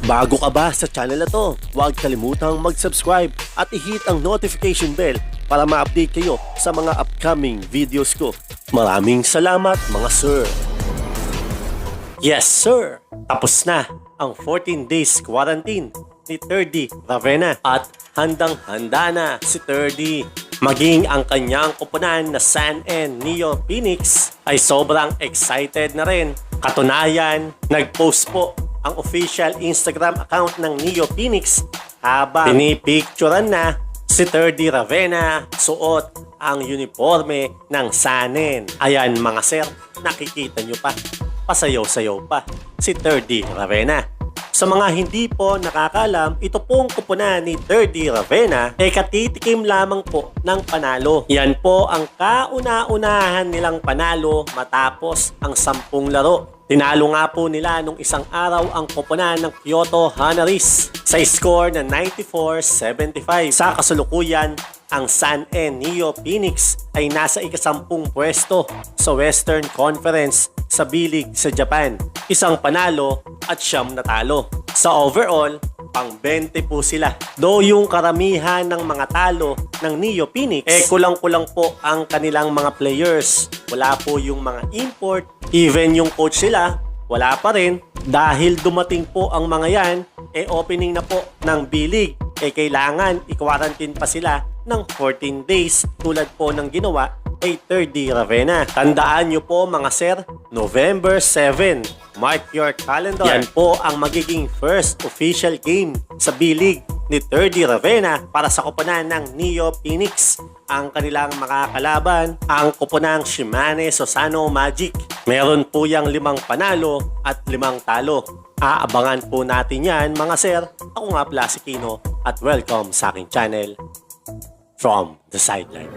Bago ka ba sa channel na to, huwag kalimutang mag-subscribe at i-hit ang notification bell para ma-update kayo sa mga upcoming videos ko. Maraming salamat mga sir. Yes sir! Tapos na ang 14 days quarantine ni 3D Ravenna at handang-handa na si 3D. Maging ang kanyang kupunan na San and Neo Phoenix ay sobrang excited na rin. Katunayan, nag-post po ang official Instagram account ng Neo Phoenix habang pinipicturan na si 3D Ravenna suot ang uniforme ng Sanen. Ayan mga sir, nakikita nyo pa, pasayaw-sayaw pa si 3D Ravenna. Sa mga hindi po nakakalam, ito pong kupunan ni 3D Ravenna ay katitikim lamang po ng panalo. Yan po ang kauna-unahan nilang panalo matapos ang 10 laro. Tinalo nga po nila nung isang araw ang koponan ng Kyoto Hanaris sa score na 94-75. Sa kasulukuyan, ang San and Neo Phoenix ay nasa ika-10 pwesto sa Western Conference sa bilig sa Japan. Isang panalo at 9 natalo. Sa overall, pang 20 po sila. Though yung karamihan ng mga talo ng Neo Phoenix, kulang-kulang po ang kanilang mga players. Wala po yung mga import. Even yung coach nila, wala pa rin. Dahil dumating po ang mga yan, opening na po ng B-League. Kailangan i-quarantine pa sila ng 14 days tulad po ng ginawa kay 3D Ravenna. Tandaan nyo po mga sir, November 7. Mark your calendar. Yan po ang magiging first official game sa B-League ni 3D Ravenna para sa koponan ng Neo Phoenix. Ang kanilang makakalaban, ang koponang Shimane Sosano Magic. Meron po yung 5 panalo at 5 talo. Aabangan po natin yan mga sir. Ako nga pala si Kino at welcome sa aking channel from the sideline.